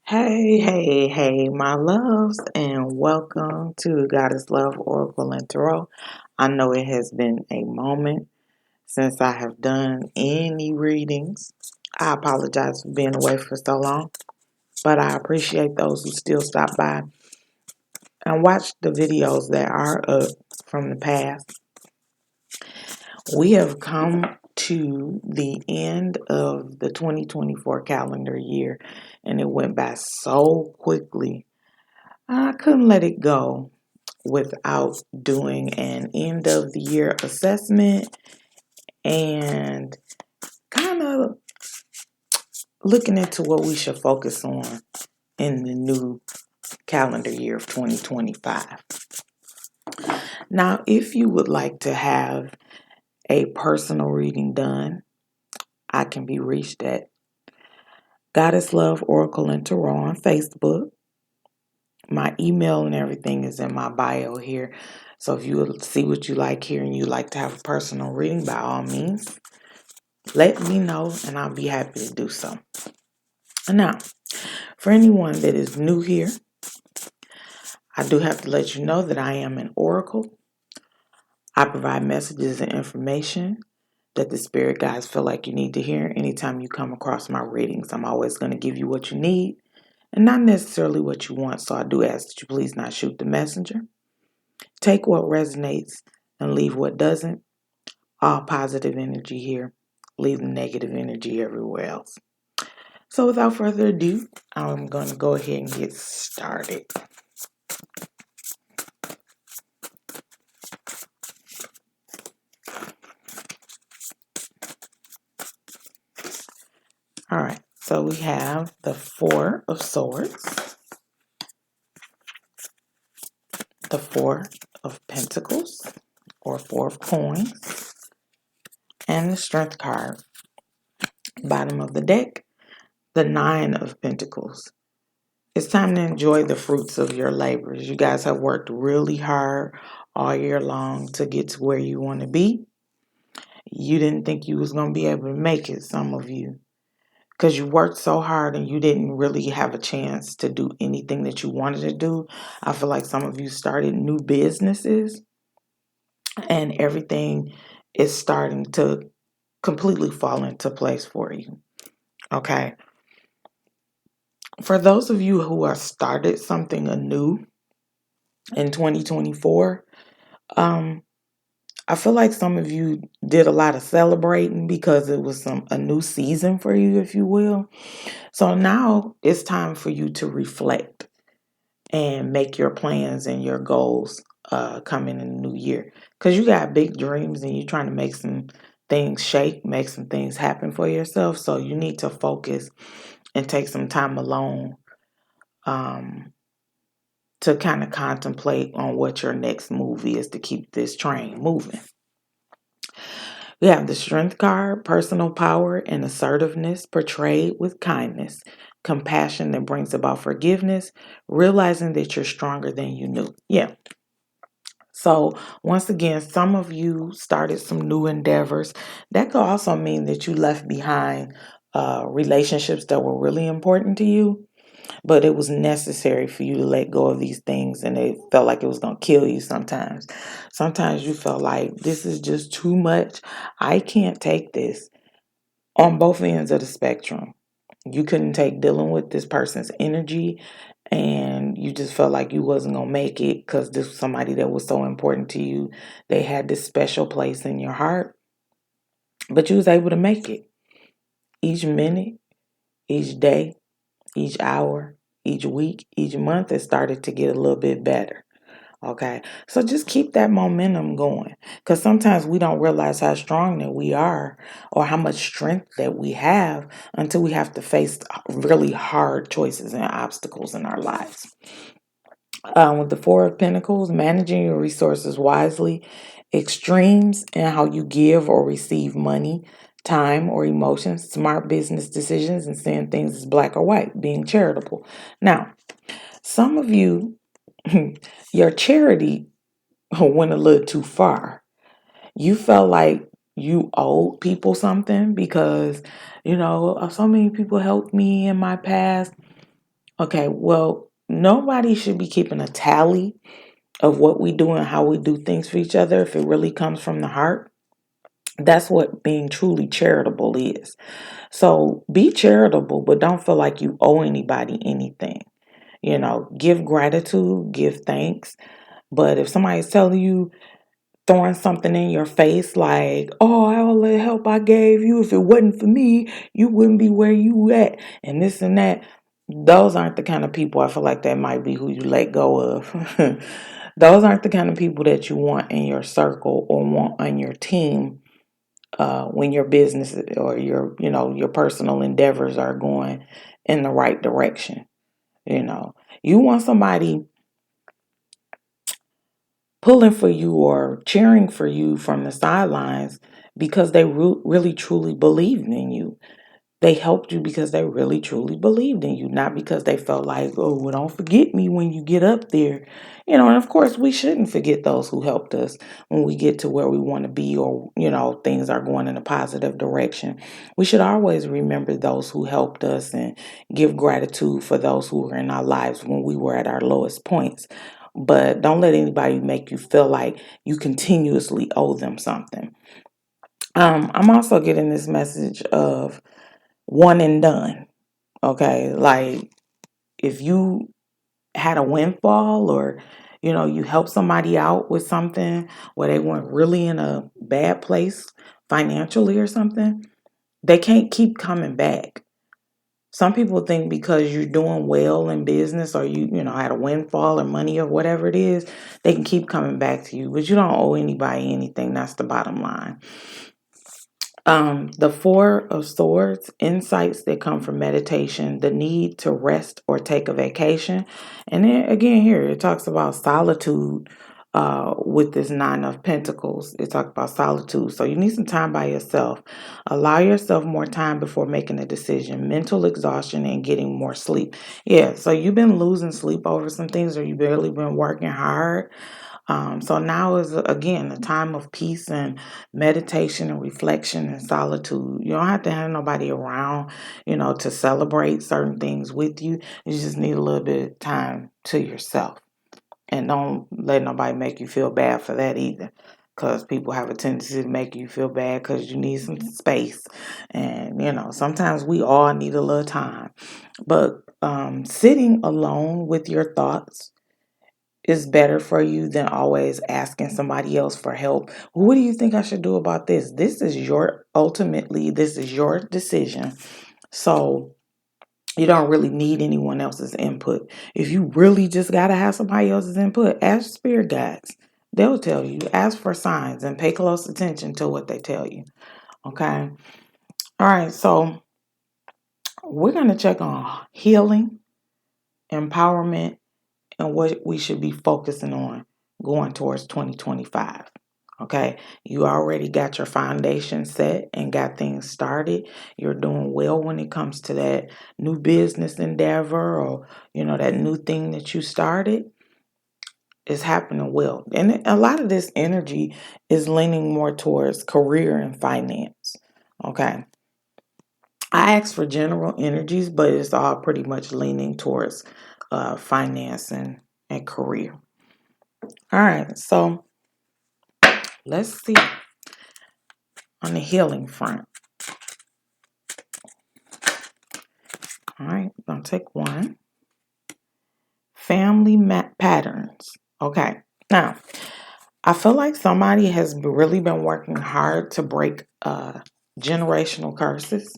Hey, my loves, and welcome to Goddess Love Oracle and Tarot. I know it has been a moment since I have done any readings. I apologize for being away for so long, but I appreciate those who still stop by and watch the videos that are up from the past. We have come to the end of the 2024 calendar year, and it went by so quickly. I couldn't let it go without doing an end of the year assessment and kind of looking into what we should focus on in the new calendar year of 2025. Now, if you would like to have a personal reading done, I can be reached at Goddess Love Oracle and Tarot on Facebook. My email and everything is in my bio here. So if you would see what you like here and you like to have a personal reading, by all means, let me know and I'll be happy to do so. Now, for anyone that is new here, I do have to let you know that I am an oracle. I provide messages and information that the spirit guides feel like you need to hear anytime you come across my readings. I'm always going to give you what you need and not necessarily what you want. So I do ask that you please not shoot the messenger. Take what resonates and leave what doesn't. All positive energy here. Leave the negative energy everywhere else. So without further ado, I'm going to go ahead and get started. All right, so we have the Four of Swords, the Four of Pentacles, or Four of Coins, and the Strength card. Bottom of the deck, the Nine of Pentacles. It's time to enjoy the fruits of your labors. You guys have worked really hard all year long to get to where you want to be. You didn't think you was going to be able to make it, some of you, because you worked so hard and you didn't really have a chance to do anything that you wanted to do. I feel like some of you started new businesses and everything is starting to completely fall into place for you. Okay. For those of you who have started something anew in 2024, I feel like some of you did a lot of celebrating because it was a new season for you, if you will. So now it's time for you to reflect and make your plans and your goals coming in the new year. Because you got big dreams and you're trying to make some things shake, make some things happen for yourself. So you need to focus and take some time alone to kind of contemplate on what your next move is to keep this train moving. We have the Strength card, personal power and assertiveness portrayed with kindness, compassion that brings about forgiveness, realizing that you're stronger than you knew. Yeah. So once again, some of you started some new endeavors. That could also mean that you left behind relationships that were really important to you, but it was necessary for you to let go of these things, and it felt like it was going to kill you sometimes. Sometimes you felt like this is just too much. I can't take this. On both ends of the spectrum, you couldn't take dealing with this person's energy, and you just felt like you wasn't going to make it because this was somebody that was so important to you. They had this special place in your heart, but you was able to make it. Each minute, each day, each hour, each week, each month, it started to get a little bit better. Okay. So just keep that momentum going, because sometimes we don't realize how strong that we are or how much strength that we have until we have to face really hard choices and obstacles in our lives. With the Four of Pentacles, managing your resources wisely, extremes in how you give or receive money, time, or emotions, smart business decisions, and seeing things as black or white, being charitable. Now, some of you, your charity went a little too far. You felt like you owed people something because, so many people helped me in my past. Okay, well, nobody should be keeping a tally of what we do and how we do things for each other if it really comes from the heart. That's what being truly charitable is. So be charitable, but don't feel like you owe anybody anything. Give gratitude, give thanks. But if somebody's telling you, throwing something in your face like, oh, all the help I gave you, if it wasn't for me, you wouldn't be where you at, and this and that, those aren't the kind of people I feel like that might be who you let go of. Those aren't the kind of people that you want in your circle or want on your team when your business or your personal endeavors are going in the right direction. You want somebody pulling for you or cheering for you from the sidelines because they really truly believed in you. They helped you because they really truly believed in you, not because they felt like, oh, well, don't forget me when you get up there. And of course, we shouldn't forget those who helped us when we get to where we want to be or, things are going in a positive direction. We should always remember those who helped us and give gratitude for those who were in our lives when we were at our lowest points. But don't let anybody make you feel like you continuously owe them something. I'm also getting this message of one and done. Okay. Like if you had a windfall or, you helped somebody out with something where they weren't really in a bad place financially or something, they can't keep coming back. Some people think because you're doing well in business or had a windfall or money or whatever it is, they can keep coming back to you, but you don't owe anybody anything. That's the bottom line. The Four of Swords, insights that come from meditation, the need to rest or take a vacation. And then again, here it talks about solitude with this Nine of Pentacles. It talks about solitude. So you need some time by yourself. Allow yourself more time before making a decision, mental exhaustion, and getting more sleep. Yeah, so you've been losing sleep over some things or you've really been working hard. So now is again a time of peace and meditation and reflection and solitude. You don't have to have nobody around, to celebrate certain things with you. You just need a little bit of time to yourself. And don't let nobody make you feel bad for that either. Because people have a tendency to make you feel bad because you need some space. And, sometimes we all need a little time. But sitting alone with your thoughts is better for you than always asking somebody else for help. What do you think I should do about this? This is your decision. So you don't really need anyone else's input. If you really just got to have somebody else's input, ask spirit guides. They'll tell you. Ask for signs and pay close attention to what they tell you. Okay. All right. So we're going to check on healing, empowerment, and what we should be focusing on going towards 2025. Okay, you already got your foundation set and got things started. You're doing well when it comes to that new business endeavor or, that new thing that you started is happening well. And a lot of this energy is leaning more towards career and finance. Okay. I asked for general energies, but it's all pretty much leaning towards finance and career. All right, so let's see on the healing front. All right, I'm going to take one. Family patterns. Okay, now I feel like somebody has really been working hard to break generational curses.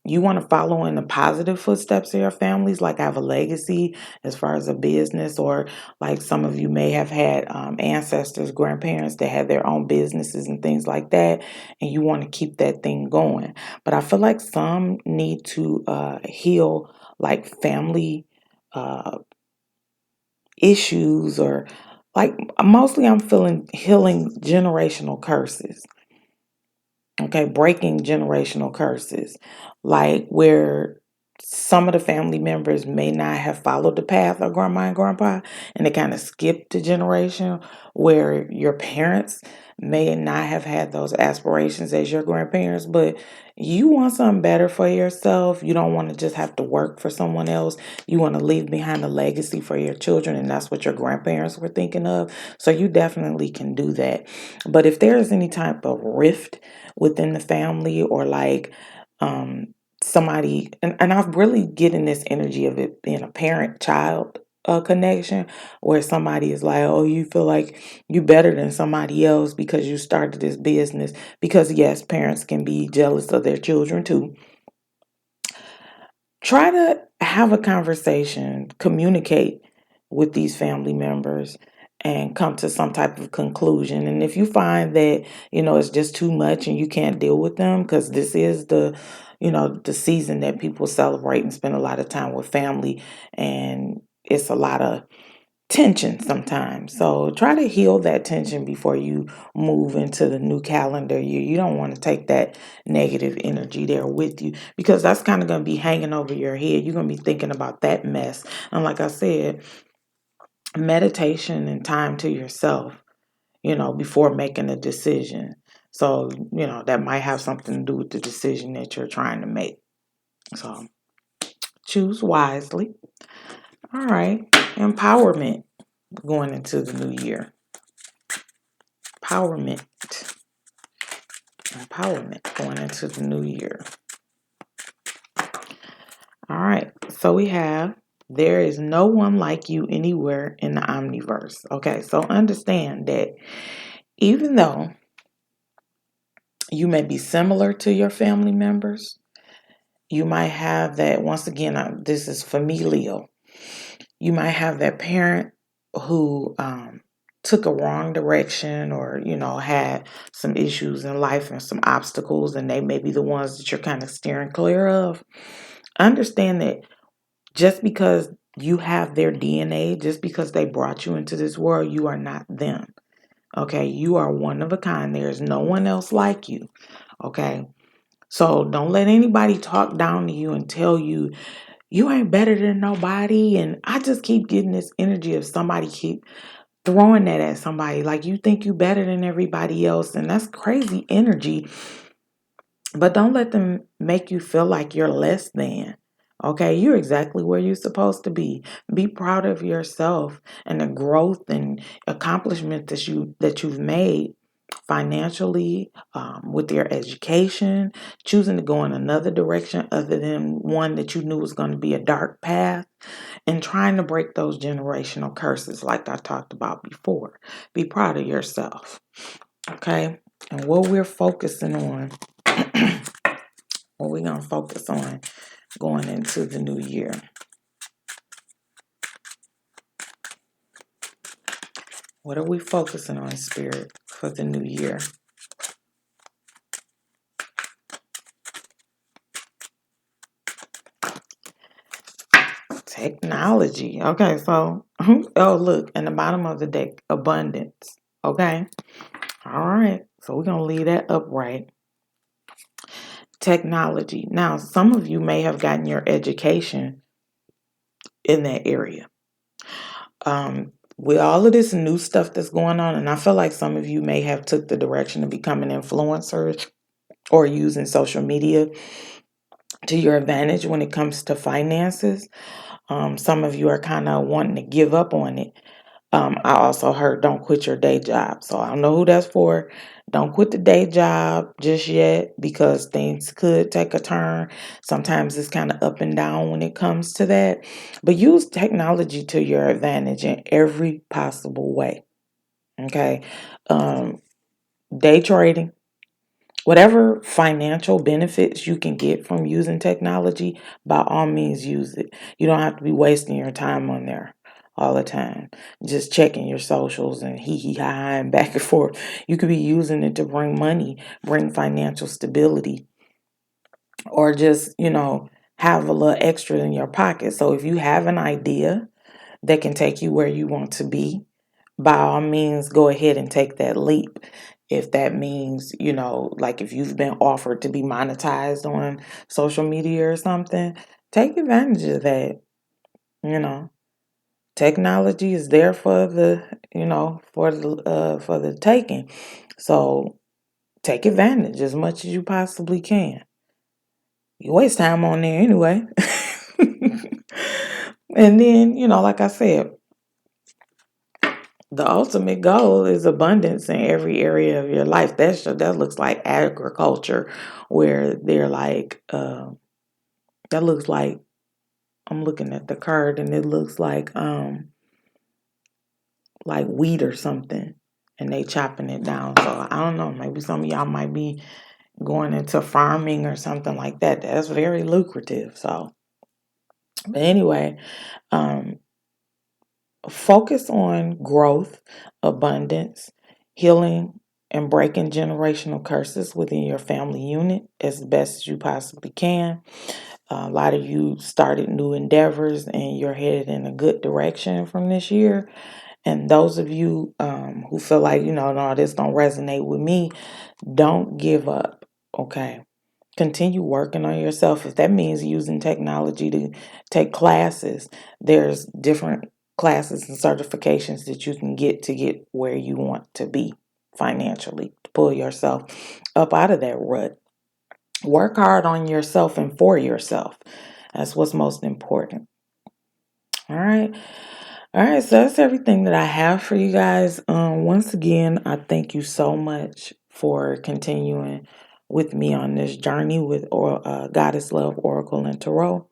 You want to follow in the positive footsteps of your families, like have a legacy as far as a business, or like some of you may have had ancestors, grandparents that had their own businesses and things like that, and you want to keep that thing going. But I feel like some need to heal like family issues, or like mostly I'm feeling healing generational curses. Okay, breaking generational curses, like where some of the family members may not have followed the path of grandma and grandpa, and they kind of skipped the generation where your parents may not have had those aspirations as your grandparents, but you want something better for yourself. You don't want to just have to work for someone else. You want to leave behind a legacy for your children, and that's what your grandparents were thinking of. So you definitely can do that. But if there is any type of rift within the family, or like somebody, and I'm really getting this energy of it being a parent child connection, where somebody is like, oh, you feel like you better than somebody else because you started this business. Because yes, parents can be jealous of their children too. Try to have a conversation, communicate with these family members, and come to some type of conclusion. And if you find that, it's just too much and you can't deal with them, because this is the season that people celebrate and spend a lot of time with family, and it's a lot of tension sometimes. So try to heal that tension before you move into the new calendar year. You don't want to take that negative energy there with you, because that's kind of going to be hanging over your head. You're going to be thinking about that mess. And like I said, meditation and time to yourself, before making a decision. So, that might have something to do with the decision that you're trying to make. So choose wisely. All right. Empowerment going into the new year. Empowerment. Empowerment going into the new year. All right. So we have, there is no one like you anywhere in the omniverse. Okay. So understand that even though you may be similar to your family members, you might have that, once again, this is familial. You might have that parent who took a wrong direction, or, had some issues in life and some obstacles, and they may be the ones that you're kind of steering clear of. Understand that just because you have their DNA, just because they brought you into this world, you are not them. Okay. You are one of a kind. There's no one else like you. Okay. So don't let anybody talk down to you and tell you you ain't better than nobody. And I just keep getting this energy of somebody keep throwing that at somebody, like you think you better than everybody else. And that's crazy energy. But don't let them make you feel like you're less than. Okay, you're exactly where you're supposed to be. Be proud of yourself and the growth and accomplishment that you've made financially, with your education, choosing to go in another direction other than one that you knew was going to be a dark path, and trying to break those generational curses like I talked about before. Be proud of yourself. Okay, and what we're focusing on. What we're going to focus on going into the new year. What are we focusing on, Spirit, for the new year? Technology. Okay, so, oh, look, in the bottom of the deck, abundance. Okay, all right, so we're going to leave that upright. Technology. Now, some of you may have gotten your education in that area. With all of this new stuff that's going on, and I feel like some of you may have took the direction of becoming influencers or using social media to your advantage when it comes to finances. Some of you are kind of wanting to give up on it. I also heard don't quit your day job. So I don't know who that's for. Don't quit the day job just yet, because things could take a turn. Sometimes it's kind of up and down when it comes to that. But use technology to your advantage in every possible way. Okay. Day trading. Whatever financial benefits you can get from using technology, by all means use it. You don't have to be wasting your time on there all the time, just checking your socials and hee hee ha ha and back and forth. You could be using it to bring money, bring financial stability, or just, have a little extra in your pocket. So if you have an idea that can take you where you want to be, by all means, go ahead and take that leap. If that means, like if you've been offered to be monetized on social media or something, take advantage of that, you know. Technology is there for the, for the taking. So take advantage as much as you possibly can. You waste time on there anyway. And then, like I said, the ultimate goal is abundance in every area of your life. That looks like agriculture, where they're that looks like, I'm looking at the card and it looks like wheat or something, and they chopping it down. So I don't know, maybe some of y'all might be going into farming or something like that. That's very lucrative. So, but anyway, um, focus on growth, abundance, healing, and breaking generational curses within your family unit as best as you possibly can. A lot of you started new endeavors and you're headed in a good direction from this year. And those of you who feel like, no, this don't resonate with me, don't give up. Okay. Continue working on yourself. If that means using technology to take classes, there's different classes and certifications that you can get to get where you want to be financially, to pull yourself up out of that rut. Work hard on yourself and for yourself. That's what's most important. All right. All right, so that's everything that I have for you guys. Once again, I thank you so much for continuing with me on this journey with Goddess Love Oracle and Tarot.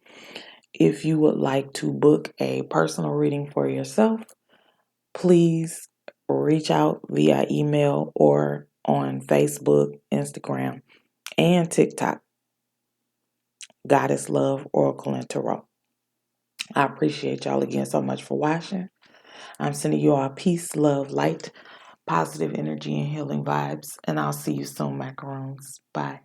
If you would like to book a personal reading for yourself, please reach out via email or on Facebook, Instagram, and TikTok. Goddess Love Oracle and Tarot. I appreciate y'all again so much for watching. I'm sending you all peace, love, light, positive energy, and healing vibes. And I'll see you soon, macaroons. Bye.